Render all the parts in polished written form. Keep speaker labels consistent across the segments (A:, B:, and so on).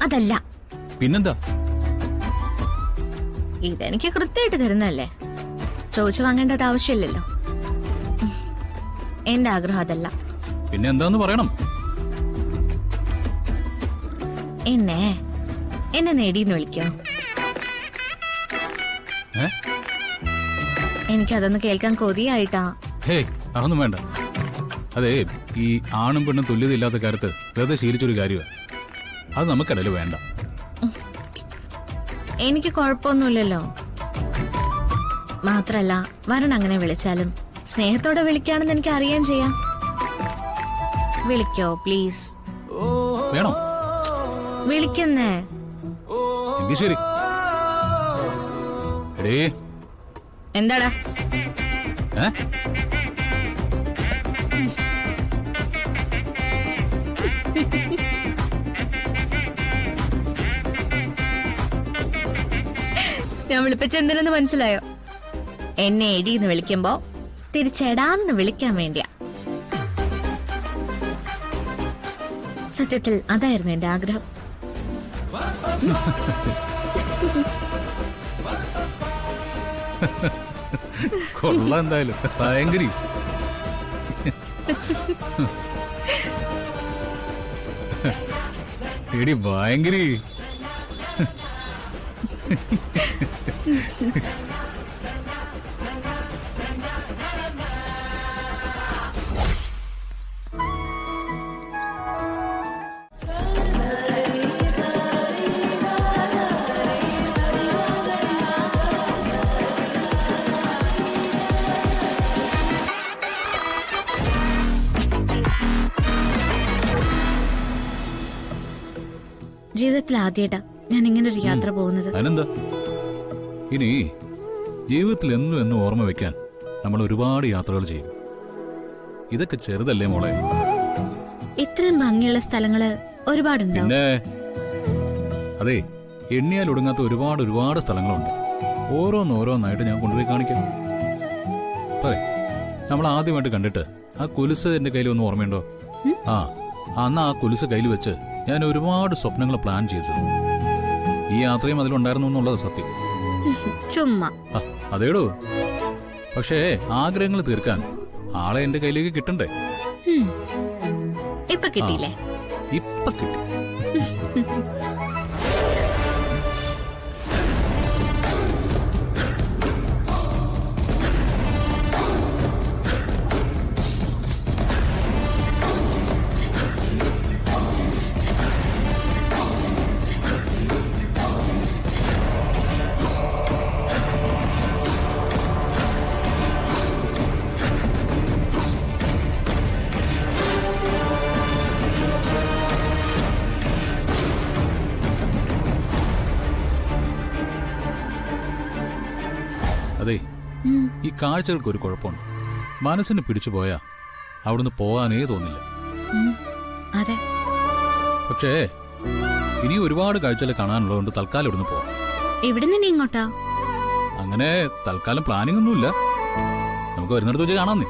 A: അതല്ല.
B: പിന്നെന്താ?
A: ഇതെനിക്ക് കൃത്യമായിട്ട് തരുന്നല്ലേ, ചോദിച്ചു വാങ്ങേണ്ടത് ആവശ്യമില്ലല്ലോ. എന്റെ ആഗ്രഹം അതല്ല.
B: പിന്നെ എന്താന്ന് പറയണം.
A: എന്നെ നേടിയെന്ന് വിളിക്കോ? എനിക്കതൊന്ന് കേൾക്കാൻ കൊതിയായിട്ടാ.
B: ഹേയ്, അതൊന്നും വേണ്ട. അതെ, ഈ ആണും പെണ്ണും തുല്യത ഇല്ലാത്ത കാര്യത്ത് വെറുതെ ശീലിച്ചൊരു കാര്യമാണ്. അത് നമുക്കിടയിൽ വേണ്ട.
A: എനിക്ക് കുഴപ്പമൊന്നുമില്ലല്ലോ. മാത്രല്ല, വരൻ അങ്ങനെ വിളിച്ചാലും സ്നേഹത്തോടെ വിളിക്കാണെന്ന് എനിക്ക് അറിയാൻ ചെയ്യാം. വിളിക്കോ പ്ലീസ്?
B: വേണോ?
A: വിളിക്കുന്നേ.
B: എങ്കിൽ ശരി. എടീ,
A: എന്താടാ? ഞാൻ വിളിപ്പിച്ചെന്തിനെന്ന് മനസ്സിലായോ? എന്നെ എടീന്ന് വിളിക്കുമ്പോ തിരിച്ചെടാന്ന് വിളിക്കാൻ വേണ്ടിയാ. സത്യത്തിൽ അതായിരുന്നു എന്റെ ആഗ്രഹം.
B: കൊള്ളാം, എന്തായാലും ഭയങ്കര. എടി ഭയങ്കര.
A: ജീവിതത്തിൽ ആദ്യമായിട്ടാ ഞാൻ ഇങ്ങനൊരു യാത്ര പോകുന്നത്.
B: അതിനെന്താ? ഇനി ജീവിതത്തിൽ എന്നും എന്നും ഓർമ്മ വെക്കാൻ നമ്മൾ ഒരുപാട് യാത്രകൾ ചെയ്യും. ഇതൊക്കെ ചെറുതല്ലേ മോളെ?
A: ഇത്രയും ഭംഗിയുള്ള സ്ഥലങ്ങള് ഒരുപാടുണ്ടോ?
B: പിന്നെ അതെ, എണ്ണിയാൽ ഒടുങ്ങാത്ത ഒരുപാട് ഒരുപാട് സ്ഥലങ്ങളുണ്ട്. ഓരോന്നോരോന്നായിട്ട് ഞാൻ കൊണ്ടുപോയി കാണിക്കാം. പറയേ, നമ്മൾ ആദ്യമായിട്ട് കണ്ടിട്ട് ആ കുലുസ് എന്റെ കയ്യിൽ ഒന്ന് ഓർമ്മയുണ്ടോ? അന്ന് ആ കുലുസ് കയ്യിൽ വെച്ച് ഞാൻ ഒരുപാട് സ്വപ്നങ്ങൾ പ്ലാൻ ചെയ്തു. ഈ യാത്രയും അതിലുണ്ടായിരുന്നു എന്നുള്ളത് സത്യം.
A: ചുമ്മാ.
B: അതേടോ, പക്ഷേ ആഗ്രഹങ്ങൾ തീർക്കാൻ ആളെ എന്റെ കയ്യിലേക്ക് കിട്ടണ്ടേ?
A: ഇപ്പൊ കിട്ടിയില്ലേ?
B: ഇപ്പൊ കിട്ടി. അതെ, ഈ കാഴ്ചകൾക്ക് ഒരു കുഴപ്പമുണ്ട്. മനസ്സിന് പിടിച്ചു പോയാ അവിടുന്ന് പോകാനേ തോന്നില്ല.
A: അതെ.
B: പക്ഷേ ഇനി ഒരുപാട് കാഴ്ചകൾ കാണാനുള്ളതുകൊണ്ട് തൽക്കാലം ഇവിടുന്ന് പോവാം.
A: ഇവിടെ നിന്ന് ഇങ്ങോട്ടാ?
B: അങ്ങനെ തൽക്കാലം പ്ലാനിംഗ് ഒന്നുമില്ല. നമുക്ക് വരുന്നിടത്ത് വെച്ച് കാണാന്നേ.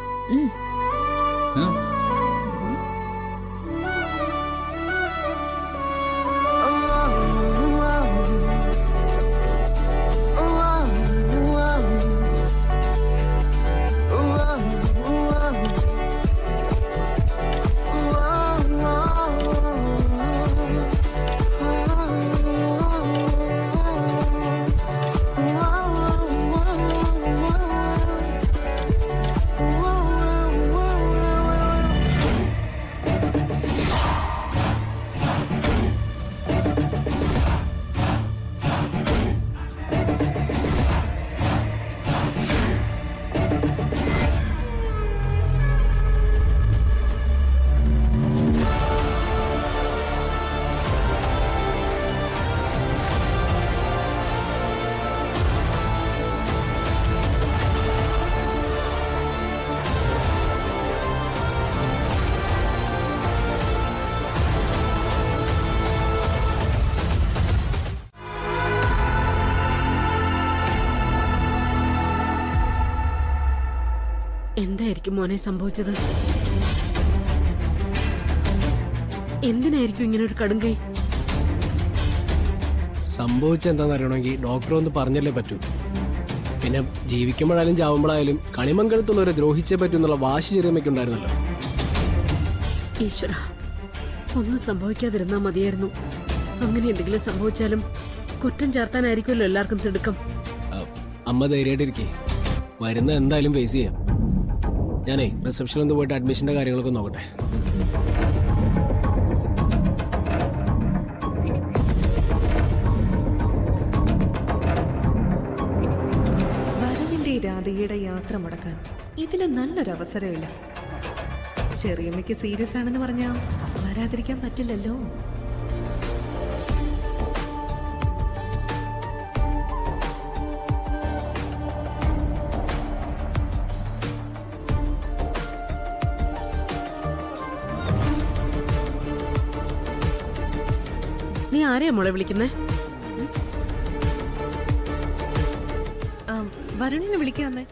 C: എന്തായിരിക്കും മോനെ സംഭവിച്ചത്? എന്തിനായിരിക്കും ഇങ്ങനെ ഒരു കടുങ്കൈ?
D: സംഭവിച്ചെന്താന്ന് അറിയണമെങ്കിൽ ഡോക്ടർ ഒന്ന് പറഞ്ഞല്ലേ പറ്റൂ. പിന്നെ ജീവിക്കുമ്പോഴായാലും ചാവുമ്പോഴായാലും കണിമംഗലത്തുള്ളവരെ ദ്രോഹിച്ചേ പറ്റൂന്നുള്ള വാശി ചെറിയമ്മയ്ക്കുണ്ടായിരുന്നല്ലോ.
C: ഈശ്വര, ഒന്നും സംഭവിക്കാതിരുന്നാ മതിയായിരുന്നു. അങ്ങനെ എന്തെങ്കിലും സംഭവിച്ചാലും കുറ്റം ചേർത്താനായിരിക്കുമല്ലോ എല്ലാവർക്കും തിടുക്കം.
D: അമ്മ ധൈര്യമായിട്ടിരിക്കേ, വരുന്ന എന്തായാലും ഫേസ് ചെയ്യാം. ഞാനേ റിസപ്ഷനിൽ ഒന്ന് പോയിട്ട് അഡ്മിഷന്റെ കാര്യങ്ങളൊക്കെ നോക്കട്ടെ.
E: വരവിന്റെ രാധികയുടെ യാത്ര മുടക്കാൻ ഇതിന് നല്ലൊരവസരമില്ല. ചെറിയമ്മയ്ക്ക് സീരിയസ് ആണെന്ന് പറഞ്ഞാ വരാതിരിക്കാൻ പറ്റില്ലല്ലോ.
C: നീ ആരെയാ മോളെ വിളിക്കുന്നേ?
E: വരുണിനെ വിളിക്കാമേ.